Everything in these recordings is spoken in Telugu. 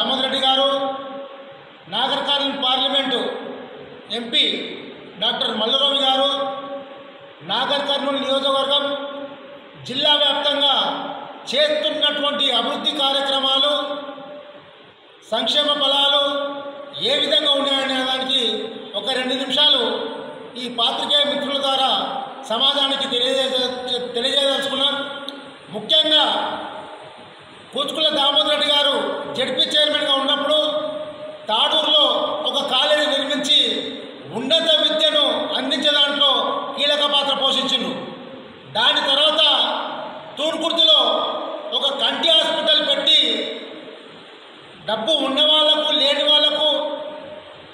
దామోదర్ రెడ్డి గారు, Nagar Kurnool parliament MP doctor Mallu Ravi గారు, నాగర్ కర్నూల్ నియోజకవర్గం జిల్లా వ్యాప్తంగా చేస్తున్నటువంటి అభివృద్ధి కార్యక్రమాలు, సంక్షేమ ఫలాలు ఏ విధంగా ఉన్నాయనే దానికి ఒక 2 నిమిషాలు ఈ పాత్రికేయ మిత్రుల ద్వారా సమాజానికి తెలియజేయదలుచుకున్నాం. ముఖ్యంగా కూచుకుల దామోదర్ రెడ్డి గారు జడ్పీ చైర్మన్గా ఉన్నప్పుడు తాడూరులో ఒక కాలేజీ నిర్మించి ఉన్నత విద్యను అందించే దాంట్లో కీలక పాత్ర పోషించిండు. దాని తర్వాత తూర్కుర్తిలో ఒక కంటి హాస్పిటల్ పెట్టి డబ్బు ఉన్న వాళ్లకు, లేని వాళ్లకు,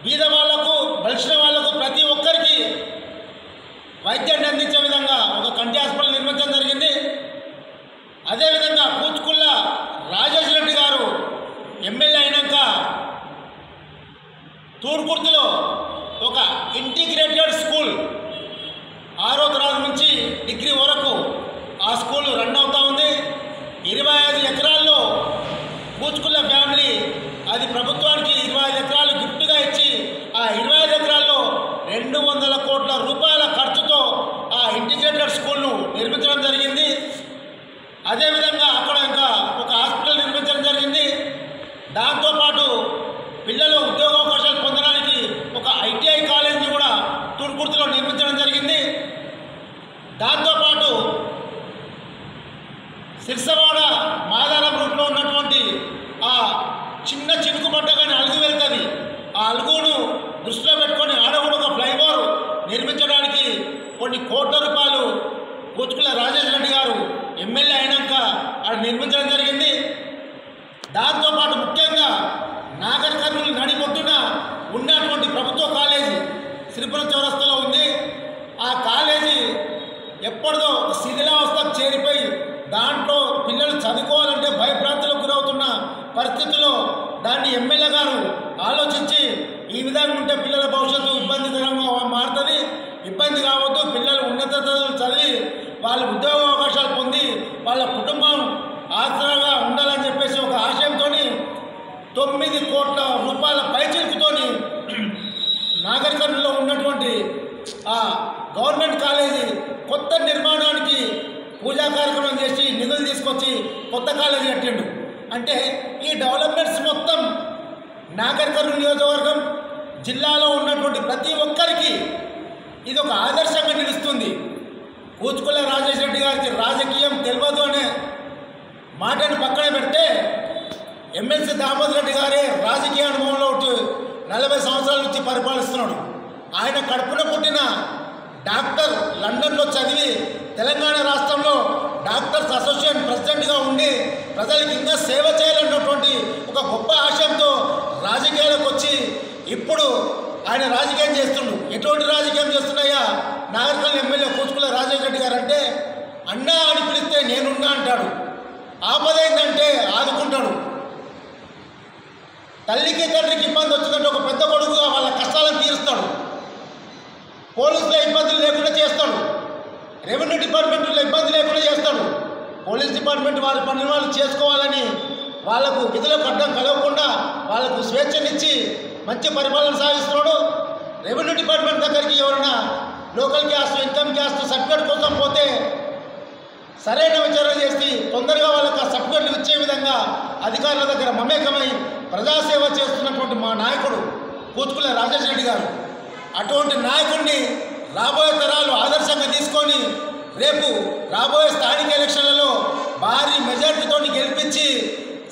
బీద వాళ్లకు, బలిసిన వాళ్లకు ప్రతి ఒక్కరికి వైద్యాన్ని అందించే విధంగా ఒక కంటి హాస్పిటల్ నిర్మించడం జరిగింది. అదేవిధంగా కూచుకుల్ల రాజేష్ రెడ్డి గారు ఎమ్మెల్యే అయినాక తూర్కుర్తిలో ఒక ఇంటిగ్రేటెడ్ స్కూల్ 6వ తరగతి నుంచి డిగ్రీ వరకు ఆ స్కూల్ రన్ అవుతూ ఉంది. 25 ఎకరాల్లో కూచుకుల్ల ఫ్యామిలీ అది ప్రభుత్వానికి 25 ఎకరాలు గిఫ్ట్గా ఇచ్చి ఆ 25 ఎకరాల్లో 200 కోట్ల రూపాయల ఖర్చుతో ఆ ఇంటిగ్రేటెడ్ స్కూల్ను నిర్మించడం జరిగింది. అదేవిధంగా అక్కడ ఇంకా ఒక హాస్పిటల్ నిర్మించడం జరిగింది. దాంతోపాటు పిల్లలు ఉద్యోగావకాశాలు పొందడానికి ఒక ఐటీఐ కాలేజీని కూడా తూర్కుర్తిలో నిర్మించడం జరిగింది. దాంతోపాటు సిర్సవాడ మాదారం రూట్లో ఉన్నటువంటి ఆ చిన్న చినుకు పడ్డ కానీ అలుగు వెళ్తుంది. ఆ అలుగును దృష్టిలో పెట్టుకొని ఆడ కూడా ఒక ఫ్లైఓవర్ నిర్మించడానికి కొన్ని కోట్ల రూపాయలు కూచుకుల రాజేష్ రెడ్డి గారు ఎమ్మెల్యే అయినాక అది నిర్మించడం జరిగింది. దాంతోపాటు ముఖ్యంగా నాగర్ కర్నూలు నడిబొడ్డున ఉన్నటువంటి ప్రభుత్వ కాలేజీ శ్రీపురం చౌరస్తాలో ఉంది. ఆ కాలేజీ ఎప్పటిదో శిథిలావస్థకు చేరిపోయి దాంట్లో పిల్లలు చదువుకోవాలంటే భయభ్రాంతులకు గురవుతున్న పరిస్థితుల్లో దాన్ని ఎమ్మెల్యే గారు ఆలోచించి ఈ విధంగా ఉంటే పిల్లల భవిష్యత్తు ఇబ్బందికరంగా మారుతుంది, ఇబ్బంది కావద్దు, పిల్లలు ఉన్నత చదువులు చదివి వాళ్ళ ఉద్యోగ అవకాశాలు పొంది వాళ్ళ కుటుంబం ఆసరాగా ఉండాలని చెప్పేసి ఒక ఆశయంతో 9 కోట్ల రూపాయల పైచిలుకుతోని నాగర్ కర్నూలులో ఉన్నటువంటి ఆ గవర్నమెంట్ కాలేజీ కొత్త నిర్మాణానికి పూజా కార్యక్రమం చేసి నిధులు తీసుకొచ్చి కొత్త కాలేజీ కట్టిండు. అంటే ఈ డెవలప్మెంట్స్ మొత్తం నాగర్ కర్నూలు నియోజకవర్గం జిల్లాలో ఉన్నటువంటి ప్రతి ఒక్కరికి ఇది ఒక ఆదర్శంగా నిలుస్తుంది. కూచుకుల రాజేష్ రెడ్డి గారికి రాజకీయం తెలియదు అనే మాటను పక్కన పెడితే ఎమ్మెల్సీ దామోదర్ రెడ్డి గారే రాజకీయ అనుభవంలో 40 సంవత్సరాల నుంచి పరిపాలిస్తున్నాడు. ఆయన కడుపున పుట్టిన డాక్టర్ లండన్లో చదివి తెలంగాణ రాష్ట్రంలో డాక్టర్స్ అసోసియేషన్ ప్రెసిడెంట్గా ఉండి ప్రజలకు ఇంకా సేవ చేయాలన్నటువంటి ఒక గొప్ప ఆశయంతో రాజకీయాలకు వచ్చి ఇప్పుడు ఆయన రాజకీయం చేస్తుండు. ఎటువంటి రాజకీయం చేస్తున్నాయా నాగర్ కర్నూలు ఎమ్మెల్యే కూచుకుల రాజేష్ రెడ్డి గారు అంటే అన్నా అని పిలిస్తే నేనున్నా అంటాడు, ఆపదైందంటే ఆదుకుంటాడు. తల్లికి తండ్రికి ఇబ్బంది వచ్చిందంటే ఒక పెద్ద కొడుకుగా వాళ్ళ కష్టాలను తీరుస్తాడు. పోలీసుల ఇబ్బందులు లేకుండా చేస్తాడు, రెవెన్యూ డిపార్ట్మెంట్లో ఇబ్బంది లేకుండా చేస్తాడు. పోలీస్ డిపార్ట్మెంట్ వాళ్ళ పని వాళ్ళు చేసుకోవాలని వాళ్లకు విధులకు అడ్డం కలగకుండా వాళ్లకు స్వేచ్ఛనిచ్చి మంచి పరిపాలన సాగిస్తున్నాడు. రెవెన్యూ డిపార్ట్మెంట్ దగ్గరికి ఎవరైనా local caste, income caste certificate కోసం పోతే సరైన విచారణ చేసి తొందరగా వాళ్ళకి ఆ సర్టిఫికేట్లు ఇచ్చే విధంగా అధికారుల దగ్గర మమేకమై ప్రజాసేవ చేస్తున్నటువంటి మా నాయకుడు కూచుకుల రాజేష్ రెడ్డి గారు. అటువంటి నాయకుడిని రాబోయే తరాలు ఆదర్శంగా తీసుకొని రేపు రాబోయే స్థానిక ఎలక్షన్లలో భారీ మెజార్టీతో గెలిపించి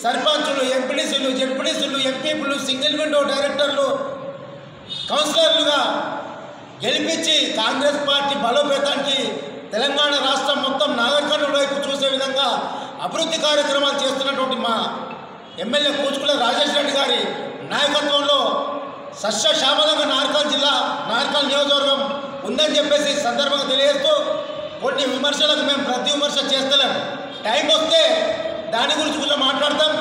సర్పంచులు, ఎంపీడీసీలు, జెడ్పీడీసీలు, ఎంపీలు, సింగిల్ విండో డైరెక్టర్లు, కౌన్సిలర్లుగా గెలిపించి కాంగ్రెస్ పార్టీ బలోపేతానికి తెలంగాణ రాష్ట్రం మొత్తం నాగర్ కర్నూలు వైపు చూసే విధంగా అభివృద్ధి కార్యక్రమాలు చేస్తున్నటువంటి మా ఎమ్మెల్యే కూచుకుల రాజేష్ రెడ్డి గారి నాయకత్వంలో సస్యశ్యామలంగా నార్కల్ జిల్లా, నార్కల్ నియోజకవర్గం ఉందని చెప్పేసి సందర్భంగా తెలియజేస్తూ కొన్ని విమర్శలకు మేము ప్రతి విమర్శ చేస్తలేం. టైం వస్తే దాని గురించి కూడా మాట్లాడతాం.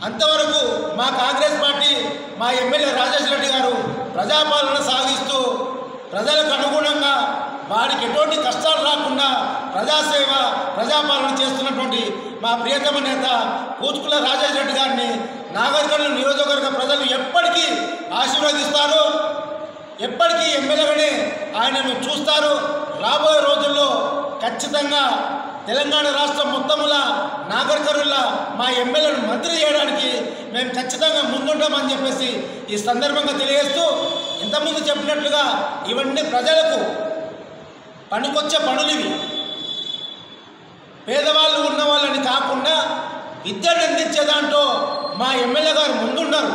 అంతవరకు మా కాంగ్రెస్ పార్టీ, మా ఎమ్మెల్యే రాజేష్ రెడ్డి గారు ప్రజాపాలన సాగిస్తూ ప్రజలకు అనుగుణంగా వారికి ఎటువంటి కష్టాలు రాకుండా ప్రజాసేవ, ప్రజాపాలన చేస్తున్నటువంటి మా ప్రియతమ నేత పూచుకుల రాజేష్ రెడ్డి గారిని నాగర్ కర్నూలు నియోజకవర్గ ప్రజలు ఎప్పటికీ ఆశీర్వదిస్తారు, ఎప్పటికీ ఎమ్మెల్యేగానే ఆయనను చూస్తారు. రాబోయే రోజుల్లో ఖచ్చితంగా తెలంగాణ రాష్ట్రం మొత్తములా నాగర్ కర్నూలులో మా ఎమ్మెల్యేను మంత్రి చేయడానికి మేము ఖచ్చితంగా ముందుంటామని చెప్పేసి ఈ సందర్భంగా తెలియజేస్తూ, ఇంతకుముందు చెప్పినట్లుగా ఇవన్నీ ప్రజలకు పనికొచ్చే పనులు ఇవి. పేదవాళ్ళు ఉన్న వాళ్ళని కాకుండా విద్యను అందించే దాంట్లో మా ఎమ్మెల్యే గారు ముందున్నారు,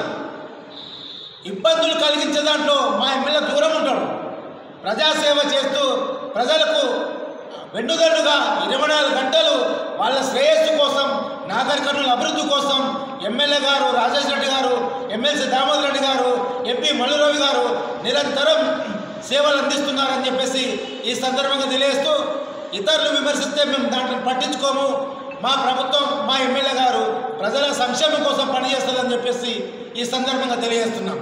ఇబ్బందులు కలిగించే దాంట్లో మా ఎమ్మెల్యే దూరం ఉంటాడు. ప్రజాసేవ చేస్తూ ప్రజలకు వెన్నుదన్నుగా 24 గంటలు వాళ్ళ శ్రేయస్సు కోసం, నాగర్ కర్నూలు అభివృద్ధి కోసం ఎమ్మెల్యే గారు రాజేష్ రెడ్డి గారు, ఎమ్మెల్సీ దామోదర్ రెడ్డి గారు, ఎంపీ మల్లురవి గారు నిరంతరం సేవలు అందిస్తున్నారని చెప్పేసి ఈ సందర్భంగా తెలియజేస్తూ, ఇతరులు విమర్శిస్తే మేము దాంట్లో పట్టించుకోము, మా ప్రభుత్వం మా ఎమ్మెల్యే గారు ప్రజల సంక్షేమం కోసం పనిచేస్తుందని చెప్పేసి ఈ సందర్భంగా తెలియజేస్తున్నాం.